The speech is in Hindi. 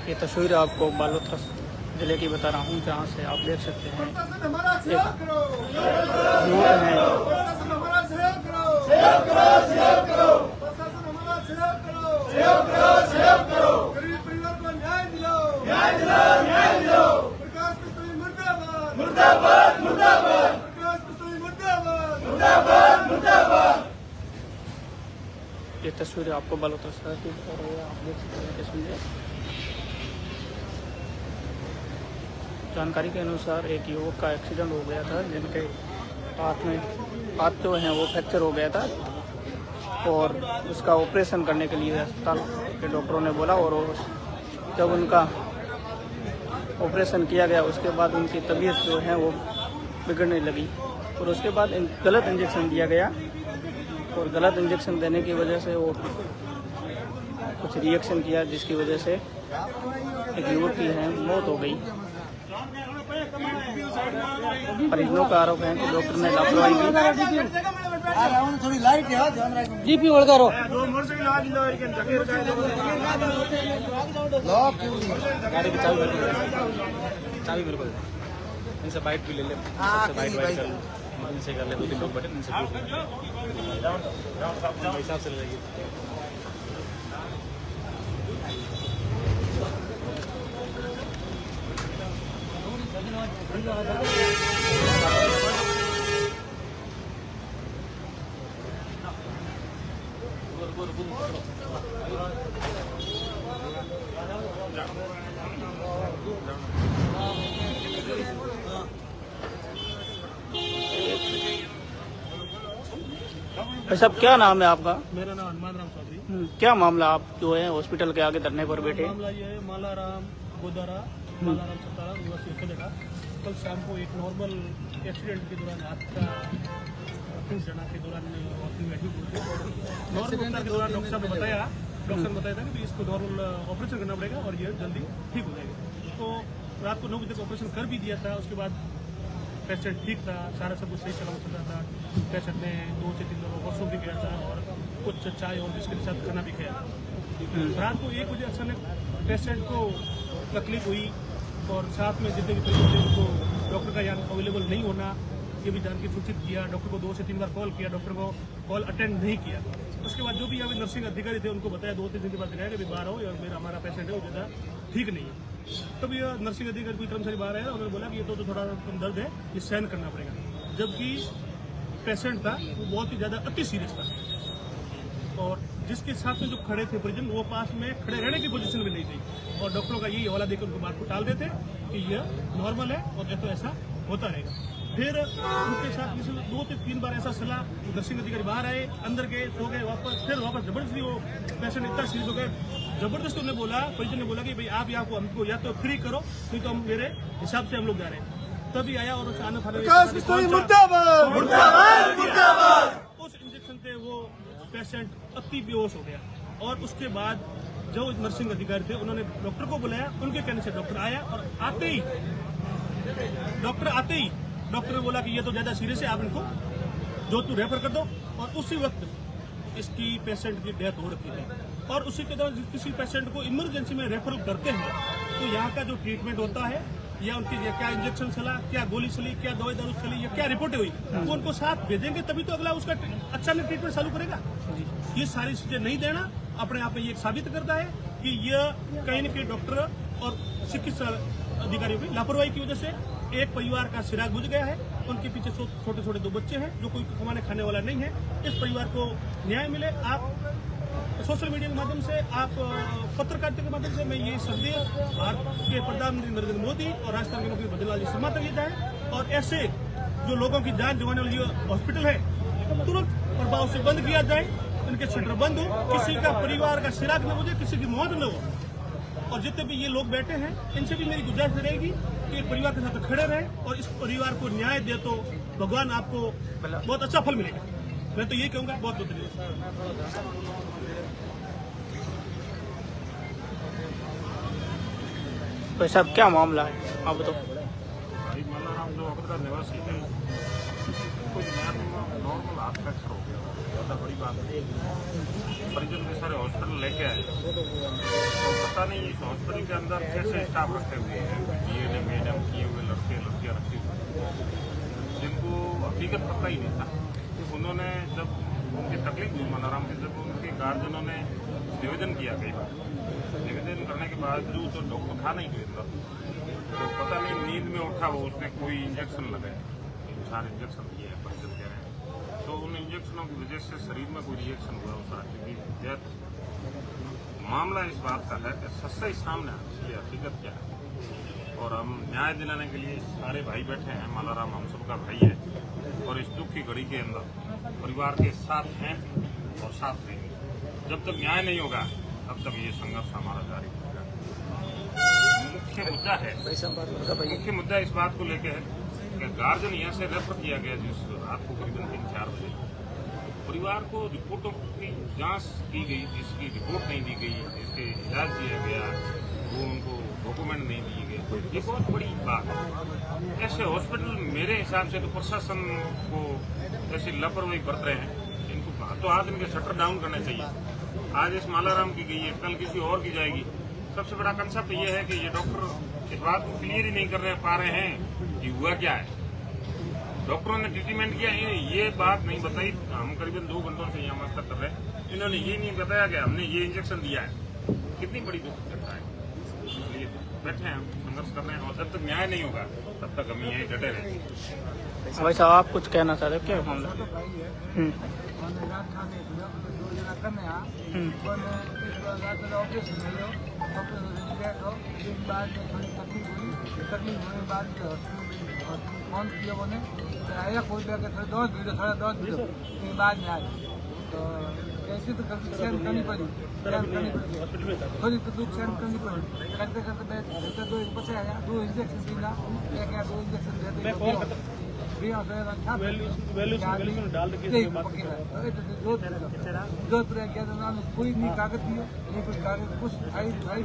ये तस्वीर आपको बालोतरा जिले की बता रहा हूँ, जहाँ से आप देख सकते हैं ये तस्वीर आपको बालोतरा शहर की बता रही है। आप देख सकते हैं तस्वीरें। जानकारी के अनुसार एक युवक का एक्सीडेंट हो गया था, जिनके हाथ जो हैं वो फ्रैक्चर हो गया था और उसका ऑपरेशन करने के लिए अस्पताल के डॉक्टरों ने बोला। और जब उनका ऑपरेशन किया गया उसके बाद उनकी तबीयत जो है वो बिगड़ने लगी और उसके बाद गलत इंजेक्शन दिया गया और गलत इंजेक्शन देने की वजह से वो कुछ रिएक्शन किया, जिसकी वजह से एक युवक की है मौत हो गई। परिजनों का आरोप है कि डॉक्टर ने लापरवाही की। थोड़ी लाइट जीपी ओढ़ करो गाड़ी की चाबी मेरे को इनसे बाइट भी ले ले, बाइट कर इनसे कर ले, 2-3 लोग बैठे इनसे हिसाब से ले लेगी। भाई साहब, क्या नाम है आपका? मेरा नाम हनुमान राम चौधरी। क्या मामला आप जो है हॉस्पिटल के आगे धरने पर बैठे? मामला ये है, मालाराम गोदारा मालाराम सत्ताराम निवासी खेलेगा। कल शाम को एक नॉर्मल एक्सीडेंट के दौरान हाथ का जना के दौरान नॉर्मल के दौरान डॉक्टर साहब ने बताया था कि इसको नॉर्मल ऑपरेशन करना पड़ेगा और ये जल्दी ठीक हो जाएगा। तो रात को 9 बजे तक ऑपरेशन कर भी दिया था। उसके बाद पेशेंट ठीक था, सारा सब कुछ सही चल रहा था। पेशेंट ने 2 से 3 बार वॉशरूम भी गया था और कुछ चाय और बिस्किट के साथ खाना भी खाया था। रात को 1 बजे अचानक पेशेंट को तकलीफ हुई और साथ में जितने भी पेशेंट थे उनको डॉक्टर का यहाँ अवेलेबल नहीं होना ये भी जान के सूचित किया। डॉक्टर को 2 से 3 बार कॉल किया, डॉक्टर को कॉल अटेंड नहीं किया। उसके बाद जो भी यहाँ नर्सिंग अधिकारी थे उनको बताया, 2-3 दिन के बाद दिखाया कि बाहर हो और हमारा पेशेंट है वो ज़्यादा ठीक नहीं है। तब ये नर्सिंग अधिकारी कोई कर्मचारी बाहर आया, उन्होंने बोला कि ये तो थोड़ा कम दर्द है, ये सहन करना पड़ेगा। जबकि पेशेंट था वो बहुत ही ज़्यादा अति सीरियस था और जिसके साथ में जो खड़े थे परिजन वो पास में खड़े रहने की पोजीशन में नहीं थी और डॉक्टरों का यही हवाला देकर उनको बात को टाल देते कि यह नॉर्मल है और तो ऐसा होता रहेगा। फिर उनके साथ 2 से 3 बार ऐसा सलाह, नर्सिंग अधिकारी बाहर आए, अंदर गए, सो गए, फिर वापस जबरदस्ती वो पेशेंट इतना सीरियस हो गए, जबरदस्ती उन्होंने बोला, परिजन ने बोला कि भाई आप यहाँ को हमको या तो फ्री करो, नहीं तो हम मेरे हिसाब से हम लोग जा रहे हैं। तभी आया और आने उस इंजेक्शन से वो पेशेंट अति बेहोश हो गया और उसके बाद जो नर्सिंग अधिकारी थे उन्होंने डॉक्टर को बुलाया। उनके कहने से डॉक्टर आया और आते ही डॉक्टर ने बोला कि ये तो ज्यादा सीरियस है, आप इनको जोधपुर रेफर कर दो। और उसी वक्त इसकी पेशेंट की डेथ हो रखी थी और उसी के दौरान किसी पेशेंट को इमरजेंसी में रेफर करते हैं तो यहाँ का जो ट्रीटमेंट होता है या उनकी क्या इंजेक्शन चला, क्या गोली चली, क्या दवाई दारू चली या क्या रिपोर्टें हुई, वो उनको साथ भेजेंगे तभी तो अगला उसका अच्छा ट्रीटमेंट चालू करेगा। ये सारी चीजें नहीं देना अपने आप में ये साबित करता है कि यह कहीं न कहीं डॉक्टर और चिकित्सा अधिकारियों की लापरवाही की वजह से एक परिवार का चिराग बुझ गया है। उनके पीछे छोटे छोटे 2 बच्चे हैं जो कोई कमाने खाने वाला नहीं है। इस परिवार को न्याय मिले। आप सोशल मीडिया के माध्यम से, आप पत्रकारिता के माध्यम से मैं ये संदेश भारत के प्रधानमंत्री नरेंद्र मोदी और राजस्थान के मुख्यमंत्री भजनलाल जी शर्मा तक ये जाए और ऐसे जो लोगों की जान गंवाने वाली हॉस्पिटल है तुरंत प्रभाव से बंद किया जाए। इनके शटर बंद हो, किसी का परिवार का चिराग न बुझे, किसी की मौत न हो। और जितने भी ये लोग बैठे हैं इनसे भी मेरी गुजारिश रहेगी कि परिवार के साथ खड़े रहें और इस परिवार को न्याय दे तो भगवान आपको बहुत अच्छा फल मिलेगा। मैं तो ये कहूँगा। बहुत बहुत धन्यवाद। भाई साहब क्या मामला है आप बताओ। भाई मल्लाराम जो अवध निवासी है, कुछ नॉर्मल हाथ फ्रैक्चर हो गया, ज़्यादा बड़ी बात नहीं। परिजन के सारे हॉस्पिटल लेके आए, तो पता नहीं इस हॉस्पिटल के अंदर कैसे स्टाफ रखे हुए हैं, GNM ANM किए हुए लड़के लड़कियाँ रखी हुई, जिनको हकीकत पता ही नहीं था। उन्होंने जब उनकी तकलीफ हुई मल्लाराम की, जब उनके गार्जियनों ने निवेदन किया कई बार, निवेदन करने के बावजूद तो डॉक्टर था नहीं कोई अंदर, तो पता नहीं नींद में उठा वो उसने कोई इंजेक्शन लगाया, इंसान इंजेक्शन दिए हैं परिजन कह रहे हैं, तो उन इंजेक्शनों की वजह से शरीर में कोई रिएक्शन हुआ उस आदमी की डेथ। मामला इस बात का है कि सच्चाई सामने आनी चाहिए, हकीकत क्या है, और हम न्याय दिलाने के लिए सारे भाई बैठे हैं। मल्लाराम हम सबका भाई है और इस दुख की घड़ी के अंदर परिवार के साथ हैं और साथ रहेंगे। जब तक न्याय नहीं होगा तब तक ये संघर्ष हमारा जारी रहेगा। मुख्य मुद्दा इस बात को लेकर है कि गार्जियन यहाँ से रेफर किया गया जिस रात को करीबन 3-4 बजे, परिवार को रिपोर्टों की जांच की गई, जिसकी रिपोर्ट नहीं दी गई, जिसके इलाज दिया गया, वो उनको डॉक्यूमेंट नहीं दिए गए, ये बहुत बड़ी बात है। ऐसे हॉस्पिटल मेरे हिसाब से तो प्रशासन को ऐसी लापरवाही बरत रहे हैं, इनको तो हाथ इनके शटर डाउन करने चाहिए। आज इस मल्लाराम की गई है, कल किसी और की जाएगी। सबसे बड़ा कंसेप्ट ये है कि ये डॉक्टर इस बात को क्लियर ही नहीं कर पा रहे हैं कि हुआ क्या है। डॉक्टरों ने ट्रीटमेंट किया, ये बात नहीं बताई। हम करीबन 2 घंटों से यहाँ मस्तर कर रहे हैं, इन्होंने ये नहीं बताया कि हमने ये इंजेक्शन दिया है। कितनी बड़ी दुख घटना है। इसलिए बैठे हैं, हम संघर्ष कर रहे हैं और जब तक न्याय नहीं होगा तब तक हम यहीं डटे रहेंगे। भाई साहब आप कुछ कहना चाह रहे हो क्या मामला? ऑपरेशन बाद में थोड़ी तकलीफ हुई, तकलीफ होने के बाद फोन किया मैंने, आया कोई लगे थोड़ा 10 वीडियो उसके बाद में आए, तो कैसे तो सहन करनी पड़ी, थोड़ी तो दुख सहन करनी पड़ी। करते करते मैं 2 बचे आया, 2 इंजेक्शन दिया, 2 इंजेक्शन दे कोई नहीं कागज दिए, नहीं कुछ कागज, कुछ